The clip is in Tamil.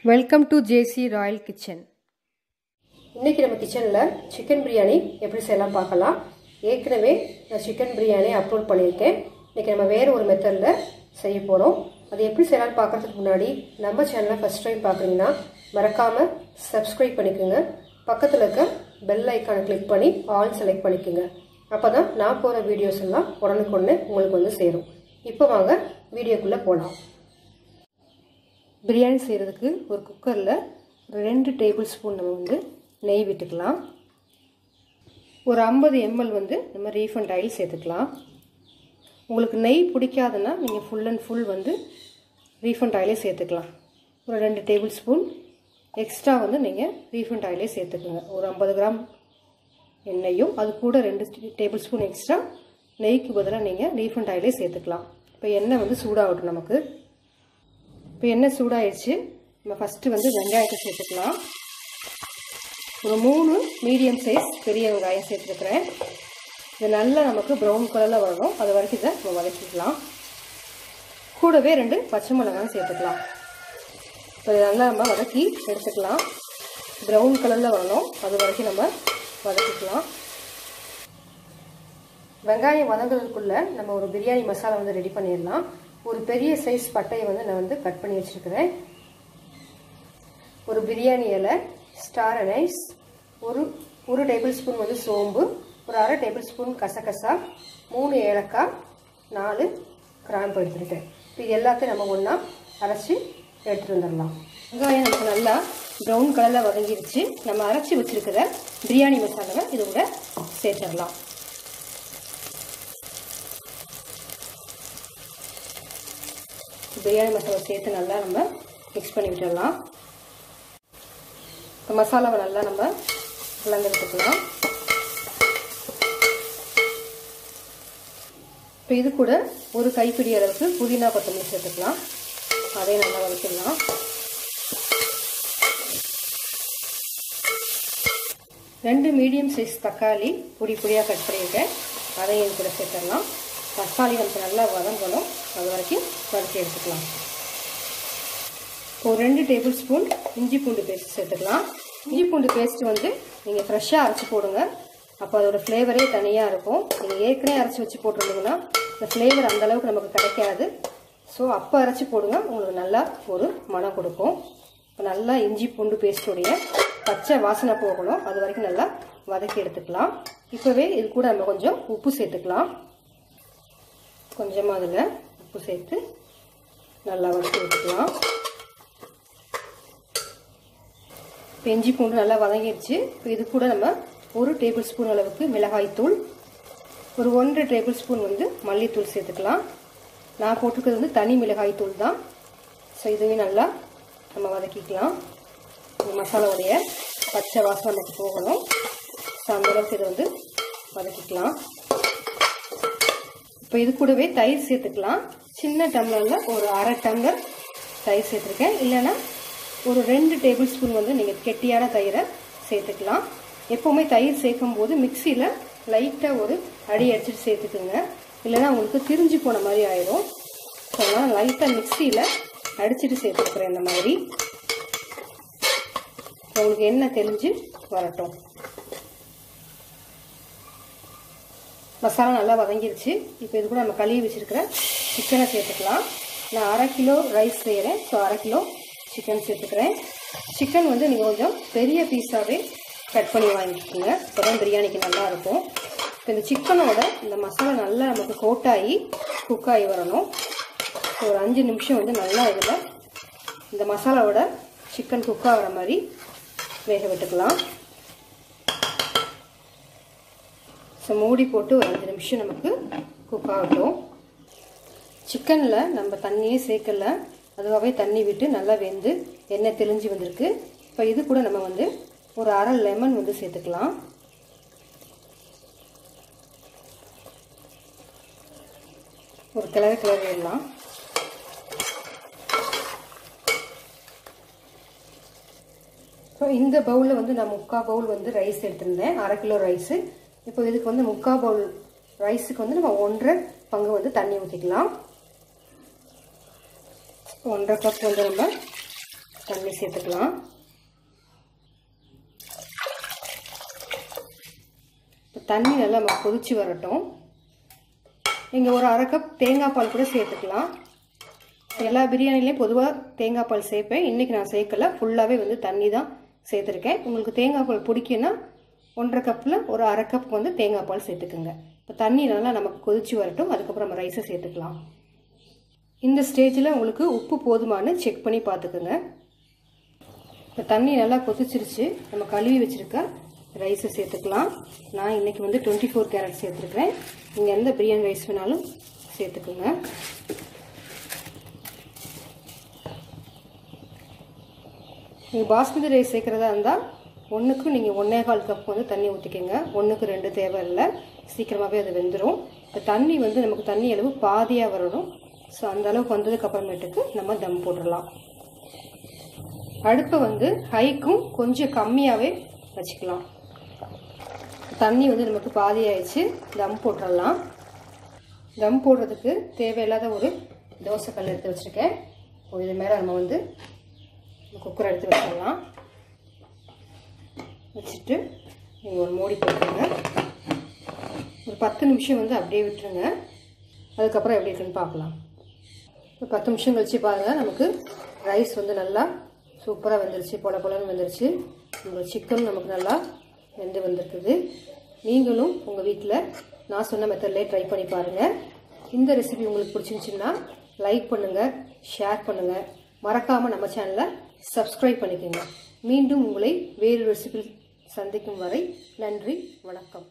Welcome to JC royal kitchen. இன்றைக்கி நம்ம கிச்சனில் சிக்கன் பிரியாணி எப்படி செய்யலாம் பார்க்கலாம். ஏற்கனவே நான் சிக்கன் பிரியாணி அப்லோட் பண்ணியிருக்கேன். இன்றைக்கி நம்ம வேறு ஒரு மெத்தடில் செய்ய போகிறோம். அது எப்படி செய்யலாம்னு பார்க்குறதுக்கு முன்னாடி நம்ம சேனலை ஃபஸ்ட் டைம் பார்க்குறீங்கன்னா மறக்காமல் சப்ஸ்கிரைப் பண்ணிக்கோங்க. பக்கத்தில் இருக்க பெல் ஐக்கானை கிளிக் பண்ணி ஆல் செலக்ட் பண்ணிக்கோங்க. அப்போ தான் நான் போகிற வீடியோஸ் எல்லாம் உடனுக்குடனே உங்களுக்கு வந்து சேரும். இப்போ வாங்க வீடியோக்குள்ளே போகலாம். பிரியாணி செய்கிறதுக்கு ஒரு குக்கரில் 2 டேபிள் ஸ்பூன் நம்ம வந்து நெய் விட்டுக்கலாம். ஒரு 50 ml வந்து நம்ம ரீஃபண்ட் ஆயில் சேர்த்துக்கலாம். உங்களுக்கு நெய் பிடிக்காதுன்னா நீங்கள் ஃபுல் அண்ட் ஃபுல் வந்து ரீஃபண்ட் ஆயிலே சேர்த்துக்கலாம். ஒரு 2 டேபிள் ஸ்பூன் எக்ஸ்ட்ரா வந்து நீங்கள் ரீஃபண்ட் ஆயிலே சேர்த்துக்குங்க. ஒரு 50 கிராம் எண்ணெயும் அது கூட 2 டேபிள் ஸ்பூன் எக்ஸ்ட்ரா நெய்க்கு பதிலாக நீங்கள் ரீஃபண்ட் ஆயிலே சேர்த்துக்கலாம். இப்போ எண்ணெய் வந்து சூடாகட்டும். நமக்கு இப்போ எண்ணெய் சூடாயிடுச்சு. நம்ம ஃபஸ்ட்டு வந்து வெங்காயத்தை சேர்த்துக்கலாம். ஒரு 3 மீடியம் சைஸ் பெரிய வெங்காயம் சேர்த்துருக்குறேன். இது நல்லா நமக்கு ப்ரௌன் கலரில் வரணும். அது வரைக்கும் இதை நம்ம வதக்கிக்கலாம். கூடவே 2 பச்சை மிளகாயும் சேர்த்துக்கலாம். இப்போ இதை நல்லா நம்ம வதக்கி எடுத்துக்கலாம். ப்ரௌன் கலரில் வரணும். அது வரைக்கும் நம்ம வதக்கிக்கலாம். வெங்காயம் வதங்குறதுக்குள்ளே நம்ம ஒரு பிரியாணி மசாலா வந்து ரெடி பண்ணிடலாம். ஒரு பெரிய சைஸ் பட்டையை வந்து நான் வந்து கட் பண்ணி வச்சுருக்கிறேன். ஒரு பிரியாணி இலை, ஸ்டார் அனைஸ், ஒரு டேபிள் ஸ்பூன் வந்து சோம்பு, ஒரு அரை டேபிள் ஸ்பூன் கசகசா, 3 ஏலக்காய், 4 கிராம்பு எடுத்துருக்கேன். இது எல்லாத்தையும் நம்ம ஒன்றா அரைச்சி எடுத்துகிட்டு வந்துடலாம். வெங்காயம் நமக்கு நல்லா ப்ரௌன் கலரில் வதங்கிடுச்சு. நம்ம அரைச்சி வச்சுருக்கிற பிரியாணி மசாலாவை இது கூட சேர்த்துடலாம். பிரியாணி மசாலா சேர்த்து நல்லா நம்ம மிக்ஸ் பண்ணி விட்டுடலாம். மசாலாவை நல்லா நம்ம கலந்து விட்டுக்கலாம். இப்போ இது கூட ஒரு கைப்பிடி அளவுக்கு புதினா கொத்தமல்லி சேர்த்துக்கலாம். அதையும் நல்லா வதக்கிடலாம். ரெண்டு மீடியம் சைஸ் தக்காளி பொடியாக கட் பண்ணியிருக்கேன். அதையும் இது கூட சேர்த்துடலாம். தக்காளி நமக்கு நல்லா வதங்கணும். அது வரைக்கும் வதக்கி எடுத்துக்கலாம். ஒரு 2 டேபிள் ஸ்பூன் இஞ்சி பூண்டு பேஸ்ட் சேர்த்துக்கலாம். இஞ்சி பூண்டு பேஸ்ட் வந்து நீங்கள் ஃப்ரெஷ்ஷாக அரைச்சி போடுங்க. அப்போ அதோட ஃப்ளேவரே தனியாக இருக்கும். நீங்கள் ஏற்கனவே அரைச்சி வச்சு போட்டிருந்தீங்கன்னா இந்த ஃப்ளேவர் அந்தளவுக்கு நமக்கு கிடைக்காது. ஸோ அப்போ அரைச்சி போடுங்க, உங்களுக்கு நல்லா ஒரு மனம் கொடுக்கும். இப்போ நல்லா இஞ்சி பூண்டு பேஸ்ட்டுடைய பச்சை வாசனை போகணும். அது வரைக்கும் நல்லா வதக்கி எடுத்துக்கலாம். இப்போவே இது கூட நம்ம கொஞ்சம் உப்பு சேர்த்துக்கலாம். கொஞ்சமாக அதில் உப்பு சேர்த்து நல்லா வதக்கி எடுத்துக்கலாம். இப்போ இஞ்சி பூண்டு நல்லா வதங்கிடுச்சு. இப்போ இது கூட நம்ம 1 டேபிள் ஸ்பூன் அளவுக்கு மிளகாய்த்தூள், ஒரு 1 டேபிள் ஸ்பூன் வந்து மல்லித்தூள் சேர்த்துக்கலாம். நான் போட்டுக்கிறது வந்து தனி மிளகாய்த்தூள் தான். ஸோ இதுவே நல்லா நம்ம வதக்கிக்கலாம். இந்த மசாலாவுடைய பச்சை வாசனை நமக்கு போகணும். ஸோ அந்தளவுக்கு இதை வந்து வதக்கிக்கலாம். இப்போ இது கூடவே தயிர் சேர்த்துக்கலாம். சின்ன டம்ளரில் ஒரு அரை டம்ளர் தயிர் சேர்த்துருக்கேன். இல்லைன்னா ஒரு 2 டேபிள் ஸ்பூன் வந்து நீங்கள் கெட்டியான தயிரை சேர்த்துக்கலாம். எப்போவுமே தயிர் சேர்க்கும் போது மிக்சியில் லைட்டாக ஒரு அடி அடிச்சுட்டு சேர்த்துக்குங்க. இல்லைன்னா உங்களுக்கு திரிஞ்சு போன மாதிரி ஆயிடும். ஸோ அதனால் லைட்டாக மிக்சியில் அடிச்சுட்டு சேர்த்துக்கிறேன். இந்த மாதிரி உங்களுக்கு எண்ணெய் தெளிஞ்சு வரட்டும். மசாலா நல்லா வதங்கிருச்சு. இப்போ இது கூட நம்ம கழுவி வச்சுருக்கிற சிக்கனை சேர்த்துக்கலாம். நான் 1/2 கிலோ ரைஸ் செய்கிறேன். ஸோ 1/2 கிலோ சிக்கன் சேர்த்துக்கிறேன். சிக்கன் வந்து நீங்கள் கொஞ்சம் பெரிய பீஸாகவே கட் பண்ணி வாங்கிக்கோங்க. இப்போ தான் பிரியாணிக்கு நல்லாயிருக்கும். இப்போ இந்த சிக்கனோட இந்த மசாலா நல்லா நமக்கு கோட்டாகி குக்காகி வரணும். ஒரு 5 நிமிஷம் வந்து நல்லா இதில் இந்த மசாலாவோட சிக்கன் குக்காகிற மாதிரி வேக விட்டுக்கலாம். ஸோ மூடி போட்டு ஒரு 5 நிமிஷம் நமக்கு குக் ஆகட்டும். சிக்கனில் நம்ம தண்ணியே சேர்க்கல, அதுவாகவே தண்ணி விட்டு நல்லா வெந்து எண்ணெய் தெளிஞ்சு வந்திருக்கு. இப்போ இது கூட நம்ம வந்து ஒரு அரை லெமன் வந்து சேர்த்துக்கலாம். ஒரு கிளறி விடலாம். இப்போ இந்த பவுலில் வந்து நான் 3/4 பவுல் வந்து ரைஸ் எடுத்திருந்தேன். 1/2 கிலோ ரைஸு. இப்போ இதுக்கு வந்து 3/4 பவுல் ரைஸுக்கு வந்து நம்ம 1/2 பங்கு வந்து தண்ணி ஊற்றிக்கலாம். 1/2 கப் வந்து நம்ம தண்ணி சேர்த்துக்கலாம். தண்ணி நல்லா நம்ம கொதிச்சு வரட்டும். நீங்கள் ஒரு அரை கப் தேங்காய் பால் கூட சேர்த்துக்கலாம். எல்லா பிரியாணிலையும் பொதுவாக தேங்காய் பால் சேர்ப்பேன். இன்றைக்கி நான் சேர்க்கல, ஃபுல்லாகவே வந்து தண்ணி தான் சேர்த்துருக்கேன். உங்களுக்கு தேங்காய் பால் பிடிக்குன்னா 1.5 கப்பில் ஒரு அரை கப் வந்து தேங்காய் பால் சேர்த்துக்குங்க. இப்போ தண்ணி நல்லா நமக்கு கொதிச்சு வரட்டும். அதுக்கப்புறம் நம்ம ரைஸை சேர்த்துக்கலாம். இந்த ஸ்டேஜில் உங்களுக்கு உப்பு போதுமானு செக் பண்ணி பார்த்துக்குங்க. இப்போ தண்ணி நல்லா கொதிச்சிருச்சு. நம்ம கழுவி வச்சுருக்க ரைஸை சேர்த்துக்கலாம். நான் இன்றைக்கி வந்து 24 கேரட் சேர்த்துருக்கிறேன். நீங்கள் எந்த பிரியாணி ரைஸ் வேணாலும் சேர்த்துக்குங்க. நீங்கள் பாஸ்மதி ரைஸ் சேர்க்குறதா இருந்தால் ஒன்றுக்கு நீங்கள் 1.25 கப் வந்து தண்ணி ஊற்றிக்கோங்க. 1க்கு 2 தேவை இல்லை, சீக்கிரமாகவே அது வெந்துடும். இப்போ தண்ணி வந்து நமக்கு தண்ணி அளவு பாதியாக வரணும். ஸோ அந்த அளவுக்கு வந்ததுக்கு அப்புறமேட்டுக்கு நம்ம தம் போட்டுடலாம். அடுப்பை வந்து ஹைக்கும் கொஞ்சம் கம்மியாகவே வச்சுக்கலாம். தண்ணி வந்து நமக்கு பாதி ஆயிடுச்சு. தம் போட்டுடலாம். தம் போடுறதுக்கு தேவையில்லாத ஒரு தோசைக்கல் எடுத்து வச்சுருக்கேன். இது மேலே நம்ம வந்து குக்கரை எடுத்து வச்சிடலாம். வச்சுட்டு நீங்கள் ஒரு மூடி போட்டுருங்க. ஒரு 10 நிமிஷம் வந்து அப்படியே விட்டுருங்க. அதுக்கப்புறம் எப்படி இருக்குன்னு பார்க்கலாம். ஒரு 10 நிமிஷம் கழிச்சு பாருங்கள், நமக்கு ரைஸ் வந்து நல்லா சூப்பராக வெந்துருச்சு. பொலன்னு வெந்துருச்சு. உங்கள் சிக்கன் நமக்கு நல்லா வெந்து வந்திருக்குது. நீங்களும் உங்கள் வீட்டில் நான் சொன்ன மெத்தட்லேயே ட்ரை பண்ணி பாருங்கள். இந்த ரெசிபி உங்களுக்கு பிடிச்சிருந்துச்சுன்னா லைக் பண்ணுங்கள், ஷேர் பண்ணுங்கள். மறக்காமல் நம்ம சேனலை சப்ஸ்கிரைப் பண்ணிக்கோங்க. மீண்டும் உங்களை வேறு ரெசிபி சந்திக்கும் வரை நன்றி, வணக்கம்.